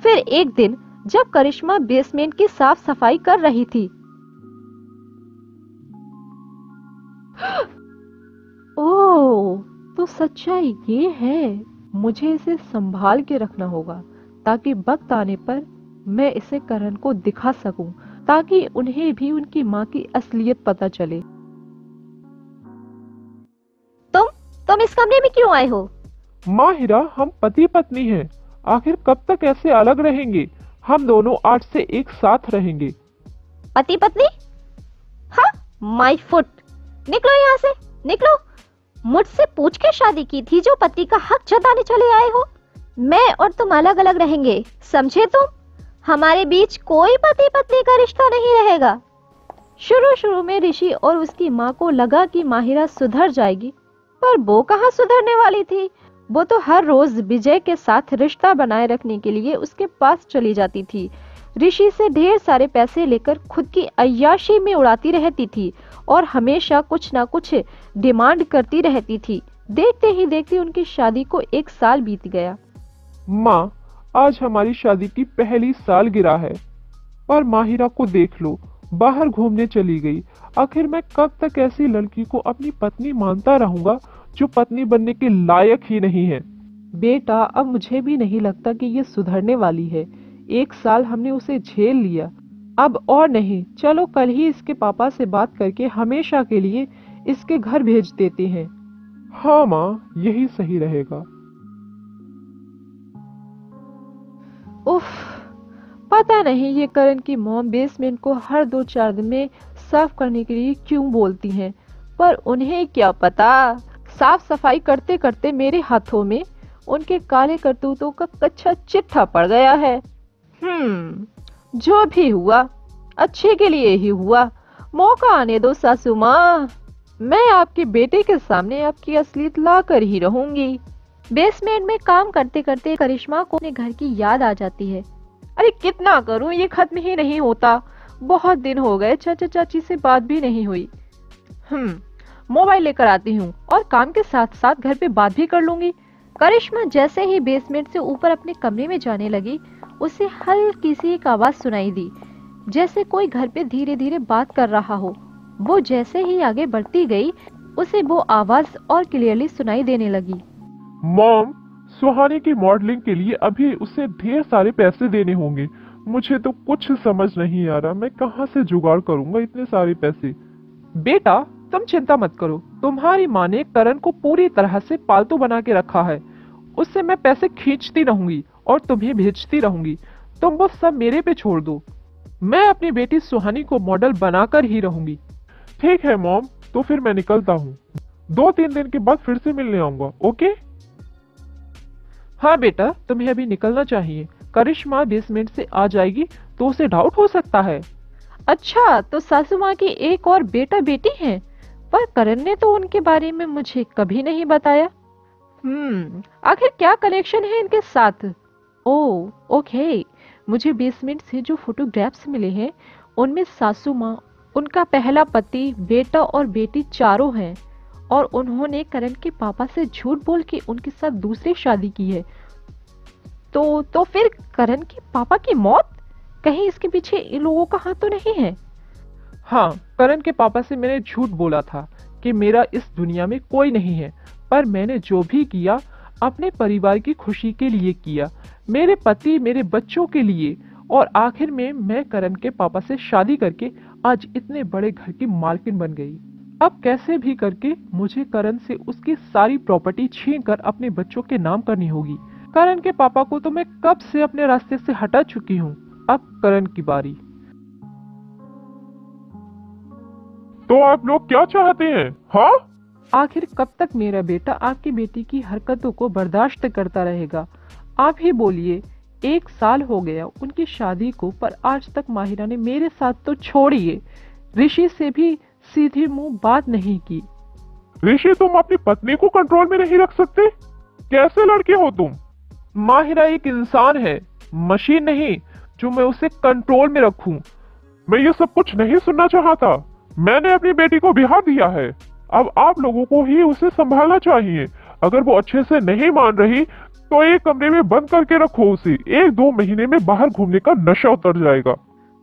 फिर एक दिन जब करिश्मा बेसमेंट की साफ सफाई कर रही थी, ओह, तो सच्चाई ये है। मुझे इसे संभाल के रखना होगा ताकि वक्त आने पर मैं इसे करण को दिखा सकूं, ताकि उन्हें भी उनकी माँ की असलियत पता चले। तुम तुम इस कमरे में क्यों आए हो? माहिरा, हम पति पत्नी हैं। आखिर कब तक ऐसे अलग रहेंगे? हम दोनों आज से एक साथ रहेंगे। पति पत्नी? हाँ, माय फुट। निकलो यहाँ से, निकलो। मुझसे पूछ के शादी की थी, जो पति का हक जताने चले आए हो। मैं और तुम अलग अलग रहेंगे, समझे तुम? हमारे बीच कोई पति पत्नी का रिश्ता नहीं रहेगा। शुरू शुरू में ऋषि और उसकी माँ को लगा कि माहिरा सुधर जाएगी, पर वो कहाँ सुधरने वाली थी। वो तो हर रोज विजय के साथ रिश्ता बनाए रखने के लिए उसके पास चली जाती थी। ऋषि से ढेर सारे पैसे लेकर खुद की अय्याशी में उड़ाती रहती थी और हमेशा कुछ ना कुछ डिमांड करती रहती थी। देखते ही देखते उनकी शादी को 1 साल बीत गया। माँ, आज हमारी शादी की पहली सालगिरह है और माहिरा को देख लो, बाहर घूमने चली गई। आखिर मैं कब तक ऐसी लड़की को अपनी पत्नी मानता रहूंगा जो पत्नी बनने के लायक ही नहीं है। बेटा, अब मुझे भी नहीं लगता कि ये सुधरने वाली है। 1 साल हमने उसे झेल लिया, अब और नहीं। चलो कल ही इसके पापा से बात करके हमेशा के लिए इसके घर भेज देते हैं। हाँ माँ, यही सही रहेगा। उफ, पता नहीं ये करण की मॉम बेसमेंट को हर 2-4 दिन में साफ करने के लिए क्यों बोलती हैं, पर उन्हें क्या पता। साफ सफाई करते करते मेरे हाथों में उनके काले करतूतों का कच्चा चिट्ठा पड़ गया है। जो भी हुआ अच्छे के लिए ही हुआ। मौका आने दो सासू माँ, मैं आपके बेटे के सामने आपकी असलियत ला कर ही रहूंगी। बेसमेंट में काम करते करते करिश्मा को अपने घर की याद आ जाती है। अरे कितना करूं, ये खत्म ही नहीं होता। बहुत दिन हो गए चाचा चाची से बात भी नहीं हुई। मोबाइल लेकर आती हूँ और काम के साथ साथ घर पे बात भी कर लूंगी। करिश्मा जैसे ही बेसमेंट से ऊपर अपने कमरे में जाने लगी, उसे हल्की सी एक आवाज सुनाई दी, जैसे कोई घर पे धीरे धीरे बात कर रहा हो। वो जैसे ही आगे बढ़ती गई, उसे वो आवाज और क्लियरली सुनाई देने लगी। मॉम, सुहानी की मॉडलिंग के लिए अभी उसे ढेर सारे पैसे देने होंगे। मुझे तो कुछ समझ नहीं आ रहा, मैं कहाँ से जुगाड़ करूंगा इतने सारे पैसे। बेटा, तुम चिंता मत करो। तुम्हारी माँ ने करण को पूरी तरह से पालतू बना के रखा है। उससे मैं पैसे खींचती रहूंगी और तुम्हें भेजती रहूंगी। तुम वो सब मेरे पे छोड़ दो। मैं अपनी बेटी सुहानी को मॉडल बनाकर ही रहूंगी। ठीक है मॉम, तो फिर मैं निकलता हूँ। 2-3 दिन के बाद फिर से मिलने आऊंगा, ओके? हाँ बेटा, तुम्हें अभी निकलना चाहिए। करिश्मा बेसमेंट से आ जाएगी तो उसे डाउट हो सकता है। अच्छा, तो सासू माँ की एक और बेटा बेटी हैं, पर करण ने तो उनके बारे में मुझे कभी नहीं बताया। आखिर क्या कनेक्शन है इनके साथ? ओह, ओके। मुझे बेसमेंट से जो फोटोग्राफ्स मिले हैं, उनमें सासू माँ, उनका पहला पति, बेटा और बेटी चारों हैं, और उन्होंने करण के पापा से झूठ बोल के उनके साथ दूसरी शादी की है। तो फिर करण के पापा की मौत, कहीं इसके पीछे इन लोगों का हाथ तो नहीं है? हाँ, करण के पापा से मैंने झूठ बोला था कि मेरा इस दुनिया में कोई नहीं है, पर मैंने जो भी किया अपने परिवार की खुशी के लिए किया, मेरे पति, मेरे बच्चों के लिए। और आखिर में मैं करण के पापा से शादी करके आज इतने बड़े घर की मालकिन बन गई। अब कैसे भी करके मुझे करण से उसकी सारी प्रॉपर्टी छीन कर अपने बच्चों के नाम करनी होगी। करण के पापा को तो मैं कब से अपने रास्ते से हटा चुकी हूँ, अब करण की बारी। तो आप लोग क्या चाहते हैं? हाँ, आखिर कब तक मेरा बेटा आपकी बेटी की हरकतों को बर्दाश्त करता रहेगा? आप ही बोलिए। 1 साल हो गया उनकी शादी को, पर आज तक माहिरा ने मेरे साथ तो छोड़िए, ऋषि से भी सीधे मुंह बात नहीं की। ऋषि, तुम अपनी पत्नी को कंट्रोल में नहीं रख सकते? कैसे लड़के हो तुम? माहिरा एक इंसान है, मशीन नहीं जो मैं उसे कंट्रोल में रखूं। मैं ये सब कुछ नहीं सुनना चाहता। मैंने अपनी बेटी को ब्याह दिया है, अब आप लोगों को ही उसे संभालना चाहिए। अगर वो अच्छे से नहीं मान रही तो एक कमरे में बंद करके रखो उसे। 1-2 महीने में बाहर घूमने का नशा उतर जाएगा।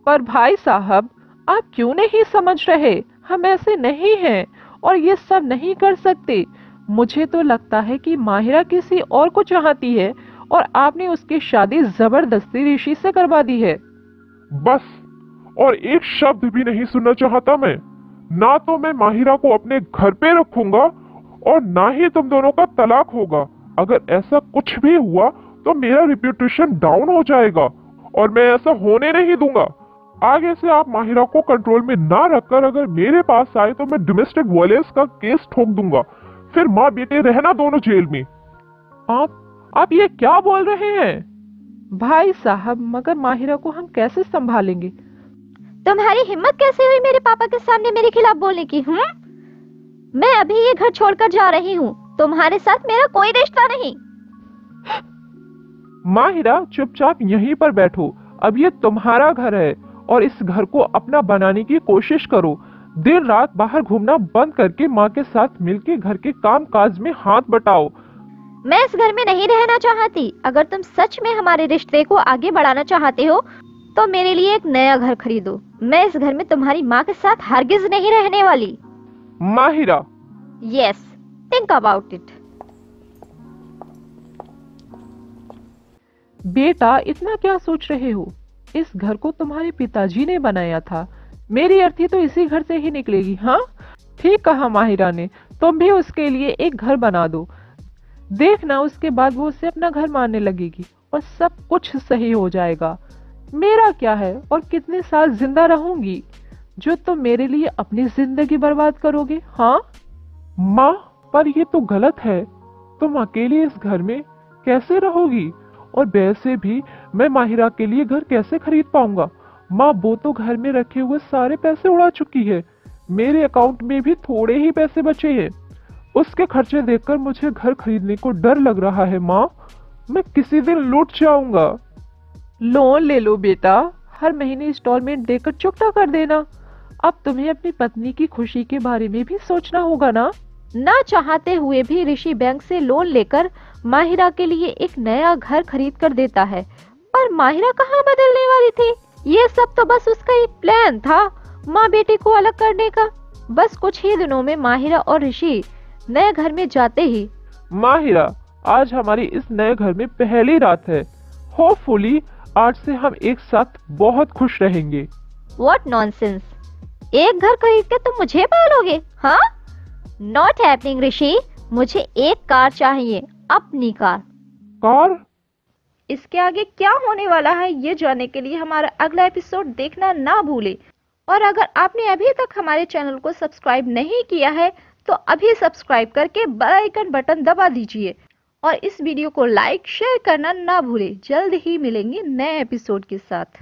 पर भाई साहब, आप क्यों नहीं समझ रहे? हम ऐसे नहीं हैं और ये सब नहीं कर सकते। मुझे तो लगता है कि माहिरा किसी और को चाहती है और आपने उसकी शादी जबरदस्ती ऋषि से करवा दी है। बस, और एक शब्द भी नहीं सुनना चाहता मैं। ना तो मैं माहिरा को अपने घर पे रखूंगा और ना ही तुम दोनों का तलाक होगा। अगर ऐसा कुछ भी हुआ तो मेरा रिप्यूटेशन डाउन हो जाएगा और मैं ऐसा होने नहीं दूंगा। आगे से आप माहिरा को कंट्रोल में ना रखकर अगर मेरे पास आए तो मैं डोमेस्टिक वायलेंस का केस ठोक दूंगा। फिर माँ बेटे रहना दोनों जेल में। आप ये क्या बोल रहे हैं? भाई साहब, मगर माहिरा को हम कैसे संभालेंगे? तुम्हारी हिम्मत कैसे हुई मेरे पापा के सामने मेरे खिलाफ बोलने की? मैं अभी ये घर छोड़कर जा रही हूँ। तुम्हारे साथ मेरा कोई रिश्ता नहीं। माहिरा, चुपचाप यहीं पर बैठो। अब ये तुम्हारा घर है और इस घर को अपना बनाने की कोशिश करो। दिन रात बाहर घूमना बंद करके माँ के साथ मिलकर घर के काम काज में हाथ बटाओ। मैं इस घर में नहीं रहना चाहती। अगर तुम सच में हमारे रिश्ते को आगे बढ़ाना चाहते हो तो मेरे लिए एक नया घर खरीदो। मैं इस घर में तुम्हारी माँ के साथ हरगिज नहीं रहने वाली। Mahira, yes, think about it. बेटा, इतना क्या सोच रहे हो? इस घर को तुम्हारे पिताजी ने बनाया था। मेरी अर्थी तो इसी घर से ही निकलेगी। हाँ, ठीक कहा माहिरा ने। तुम भी उसके लिए एक घर बना दो। देखना, उसके बाद वो उसे अपना घर मानने लगेगी और सब कुछ सही हो जाएगा। मेरा क्या है, और कितने साल जिंदा रहूंगी जो तुम मेरे लिए अपनी जिंदगी बर्बाद करोगे? हाँ माँ, पर ये तो गलत है। तुम अकेली इस घर में कैसे रहोगी? और वैसे भी मैं माहिरा के लिए घर कैसे खरीद पाऊंगा? माँ, वो तो घर में रखे हुए सारे पैसे उड़ा चुकी है। मेरे अकाउंट में भी थोड़े ही पैसे बचे हैं। उसके खर्चे देखकर मुझे घर खरीदने को डर लग रहा है। माँ, मैं किसी दिन लूट जाऊंगा। लोन ले लो बेटा, हर महीने इंस्टॉलमेंट देकर चुकता कर देना। अब तुम्हें अपनी पत्नी की खुशी के बारे में भी सोचना होगा ना। ना चाहते हुए भी ऋषि बैंक से लोन लेकर माहिरा के लिए एक नया घर खरीद कर देता है। पर माहिरा कहाँ बदलने वाली थी? ये सब तो बस उसका एक प्लान था, माँ बेटे को अलग करने का। बस कुछ ही दिनों में माहिरा और ऋषि नए घर में जाते ही। माहिरा, आज हमारी इस नए घर में पहली रात है। होपफुली आज से हम एक साथ बहुत खुश रहेंगे। What nonsense! एक घर खरीद के तुम मुझे पालोगे? हाँ, नॉट हैपनिंग ऋषि। मुझे एक कार चाहिए, अपनी कार। कार? इसके आगे क्या होने वाला है ये जानने के लिए हमारा अगला एपिसोड देखना ना भूले। और अगर आपने अभी तक हमारे चैनल को सब्सक्राइब नहीं किया है तो अभी सब्सक्राइब करके बेल आइकन बटन दबा दीजिए और इस वीडियो को लाइक शेयर करना ना भूले। जल्द ही मिलेंगे नए एपिसोड के साथ।